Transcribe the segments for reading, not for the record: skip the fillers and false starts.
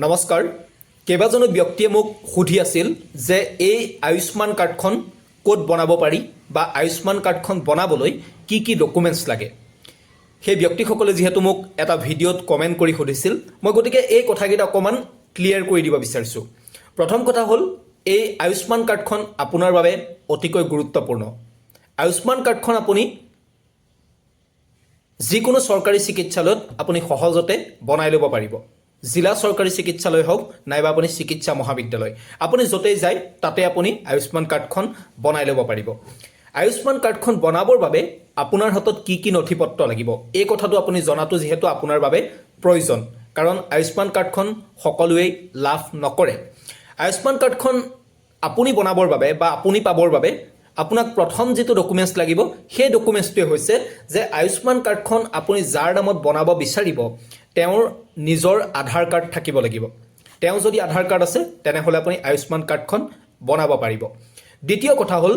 নমস্কাৰ কেইবাজনো ব্যক্তিয়ে মোক সুধি আছিল যে এই আয়ুষ্মান কাৰ্ডখন ক'ত বনাব পাৰি বা আয়ুষ্মান কাৰ্ডখন বনাবলৈ কি কি ডকুমেণ্টছ লাগে সেই ব্যক্তিসকলে যেহেতু মোক এটা ভিডিঅ'ত কমেণ্ট কৰি সুধিছিল মই গতিকে এই কথাকেইটা অকণমান ক্লিয়াৰ কৰি দিব বিচাৰিছোঁ প্ৰথম কথা হ'ল এই আয়ুষ্মান কাৰ্ডখন আপোনাৰ বাবে অতিকৈ গুৰুত্বপূৰ্ণ আয়ুষ্মান কাৰ্ডখন আপুনি যিকোনো চৰকাৰী চিকিৎসালয়ত আপুনি সহজতে বনাই ল'ব পাৰিব জিলা চৰকাৰী চিকিৎসালয় হওক নাইবা আপুনি চিকিৎসা মহাবিদ্যালয় আপুনি য'তেই যায় তাতে আপুনি আয়ুষ্মান কাৰ্ডখন বনাই ল'ব পাৰিব আয়ুষ্মান কাৰ্ডখন বনাবৰ বাবে আপোনাৰ হাতত কি কি নথিপত্ৰ লাগিব এই কথাটো আপুনি জনাটো যেহেতু আপোনাৰ বাবে প্ৰয়োজন কাৰণ আয়ুষ্মান কাৰ্ডখন সকলোৱে লাভ নকৰে আয়ুষ্মান কাৰ্ডখন আপুনি বনাবৰ বাবে বা আপুনি পাবৰ বাবে আপোনাক প্ৰথম যেটো ডকুমেণ্টছ লাগিব সেই ডকুমেণ্টছটো হৈছে যে আয়ুষ্মান কাৰ্ডখন আপুনি যাৰ নামত বনাব বিচাৰিব তেওঁৰ নিজৰ আধাৰ কাৰ্ড থাকিব লাগিব তেওঁ যদি আধাৰ কাৰ্ড আছে তেনেহলে আপুনি আয়ুষ্মান কাৰ্ডখন বনাব পাৰিব দ্বিতীয় কথা হ'ল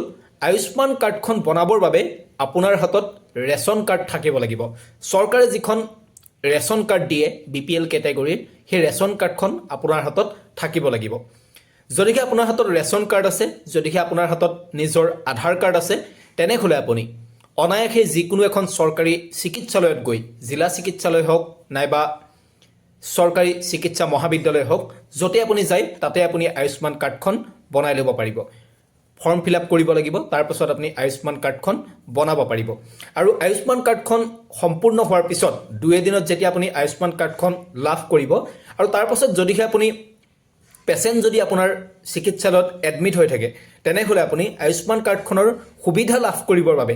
আয়ুষ্মান কাৰ্ডখন বনাবৰ বাবে আপোনাৰ হাতত ৰেচন কাৰ্ড থাকিব লাগিব চৰকাৰে যিখন ৰেচন কাৰ্ড দিয়ে বিপিএল কেটেগৰীৰ সেই ৰেচন কাৰ্ডখন আপোনাৰ হাতত থাকিব লাগিব যদিহে আপোনাৰ হাতত ৰেচন কাৰ্ড আছে যদিহে আপোনাৰ হাতত নিজৰ আধাৰ কাৰ্ড আছে তেনেহলে আপুনি অনায়াসে যিকোনো এখন চৰকাৰী চিকিৎসালয়ত গৈ জিলা চিকিৎসালয় হওক নাইবা চৰকাৰী চিকিৎসা মহাবিদ্যালয় হওক য'তে আপুনি যায় তাতে আপুনি আয়ুষ্মান কাৰ্ডখন বনাই ল'ব পাৰিব ফৰ্ম ফিল আপ কৰিব লাগিব তাৰ পাছত আপুনি আয়ুষ্মান কাৰ্ডখন বনাব পাৰিব আৰু আয়ুষ্মান কাৰ্ডখন সম্পূৰ্ণ হোৱাৰ পিছত 2 দিনত যেতিয়া আপুনি আয়ুষ্মান কাৰ্ডখন লাভ কৰিব আৰু তাৰ পাছত যদিহে আপুনি পেচেণ্ট যদি আপোনাৰ চিকিৎসালয়ত এডমিট হৈ থাকে তেনেহলে আপুনি আয়ুষ্মান কাৰ্ডখনৰ সুবিধা লাভ কৰিবৰ বাবে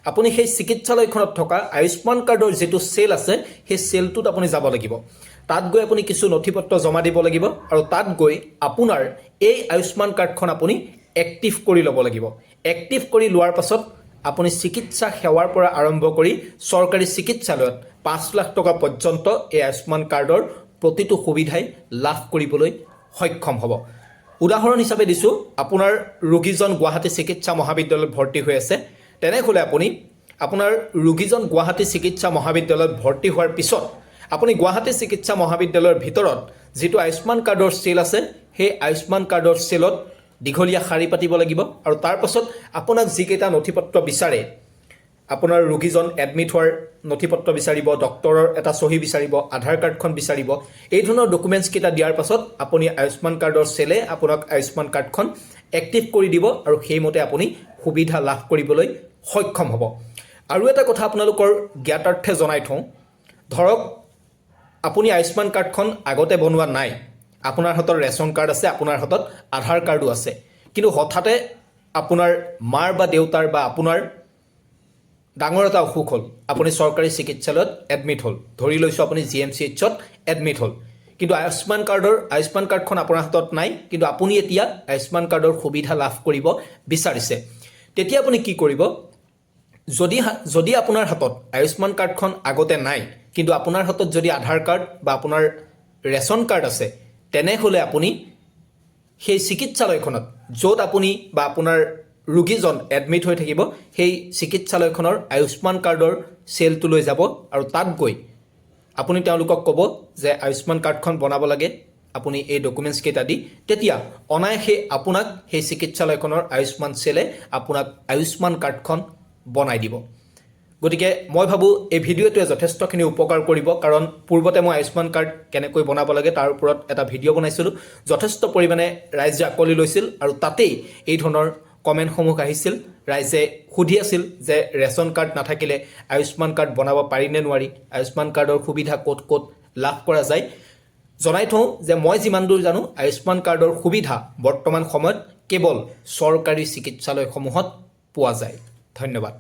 আপুনি সেই চিকিৎসালয়খনত থকা আয়ুষ্মান কাৰ্ডৰ যেটো সেল আছে সেই সেলটোত আপুনি যাব লাগিব তাত গৈ আপুনি কিছু নথিপত্ৰ জমা দিব লাগিব আৰু তাত গৈ আপোনাৰ এই আয়ুষ্মান কাৰ্ডখন আপুনি এক্টিভ কৰি ল'ব লাগিব এক্টিভ কৰি লোৱাৰ পাছত আপুনি চিকিৎসা সেৱাৰ পৰা আৰম্ভ কৰি চৰকাৰী চিকিৎসালয়ত 5 লাখ টকা পৰ্যন্ত এই আয়ুষ্মান কাৰ্ডৰ প্ৰতিটো সুবিধাই লাভ কৰিবলৈ সক্ষম হ'ব উদাহৰণ হিচাপে দিছো আপোনাৰ ৰোগীজন গুৱাহাটী চিকিৎসা মহাবিদ্যালয়ত ভৰ্তি হৈ আছে তেনেহলে আপুনি আপোনাৰ ৰোগীজন গুৱাহাটী চিকিৎসা মহাবিদ্যালয়ত ভৰ্তি হোৱাৰ পিছত আপুনি গুৱাহাটী চিকিৎসা মহাবিদ্যালয়ৰ ভিতৰত যেটো আয়ুষ্মান কাৰ্ডৰ সেল আছে সেই আয়ুষ্মান কাৰ্ডৰ সেলত দীঘলীয়া শাৰী পাতিব লাগিব আৰু তাৰ পাছত আপোনাক যিকেইটা নথিপত্ৰ বিচাৰে আপোনাৰ ৰোগীজন এডমিট হোৱাৰ নথিপত্ৰ বিচাৰিব ডক্টৰৰ এটা সহি বিচাৰিব আধাৰ কাৰ্ডখন বিচাৰিব এই ধৰণৰ ডকুমেণ্টছ কেইটা দিয়াৰ পাছত আপুনি আয়ুষ্মান কাৰ্ডৰ সেলে আপোনাক আয়ুষ্মান কাৰ্ডখন এক্টিভ কৰি দিব আৰু সেইমতে আপুনি সুবিধা লাভ কৰিবলৈ সক্ষম হ'ব আৰু এটা কথা আপোনালোকৰ জ্ঞাতাৰ্থে জনাই থওঁ ধৰক আপুনি আয়ুষ্মান কাৰ্ডখন আগতে বনোৱা নাই আপোনাৰ হাতত ৰেচন কাৰ্ড আছে আপোনাৰ হাতত আধাৰ কাৰ্ডো আছে কিন্তু হঠাতে আপোনাৰ মাৰ বা দেউতাৰ বা আপোনাৰ ডাঙৰ এটা অসুখ হ'ল আপুনি চৰকাৰী চিকিৎসালয়ত এডমিট হ'ল ধৰি লৈছো আপুনি জিএমচিএইচত এডমিট হ'ল কিন্তু আয়ুষ্মান কাৰ্ডখন আপোনাৰ হাতত নাই কিন্তু আপুনি এতিয়া আয়ুষ্মান কাৰ্ডৰ সুবিধা লাভ কৰিব বিচাৰিছে তেতিয়া আপুনি কি কৰিব যদি আপোনাৰ হাতত আয়ুষ্মান কাৰ্ডখন আগতে নাই কিন্তু আপোনাৰ হাতত যদি আধাৰ কাৰ্ড বা আপোনাৰ ৰেচন কাৰ্ড আছে তেনেহলে আপুনি সেই চিকিৎসালয়খনত য'ত আপুনি বা আপোনাৰ ৰোগীজন এডমিট হৈ থাকিব সেই চিকিৎসালয়খনৰ আয়ুষ্মান কাৰ্ডৰ সেলটো লৈ যাব আৰু তাত গৈ আপুনি তেওঁলোকক ক'ব যে আয়ুষ্মান কাৰ্ডখন বনাব লাগে আপুনি এই ডকুমেণ্টছ কেইটা দি তেতিয়া অনায়াসে আপোনাক সেই চিকিৎসালয়খনৰ আয়ুষ্মান সেলে আপোনাক আয়ুষ্মান কাৰ্ডখন বনাই দিব গতিকে মই ভাবো এই ভিডিঅ'টোৱে যথেষ্টখিনি উপকাৰ কৰিব কাৰণ পূৰ্বতে মই আয়ুষ্মান কাৰ্ড কেনেকৈ বনাব লাগে তাৰ ওপৰত এটা ভিডিঅ' বনাইছিলোঁ যথেষ্ট পৰিমাণে ৰাইজে আকলি লৈছিল আৰু তাতেই এই ধৰণৰ কমেণ্টসমূহ আহিছিল ৰাইজে সুধি আছিল যে ৰেচন কাৰ্ড নাথাকিলে আয়ুষ্মান কাৰ্ড বনাব পাৰি নে নোৱাৰি আয়ুষ্মান কাৰ্ডৰ সুবিধা ক'ত ক'ত লাভ কৰা যায় জনাই থওঁ যে মই যিমান দূৰ জানো আয়ুষ্মান কাৰ্ডৰ সুবিধা বৰ্তমান সময়ত কেৱল চৰকাৰী চিকিৎসালয়সমূহত পোৱা যায় ধন্যবাদ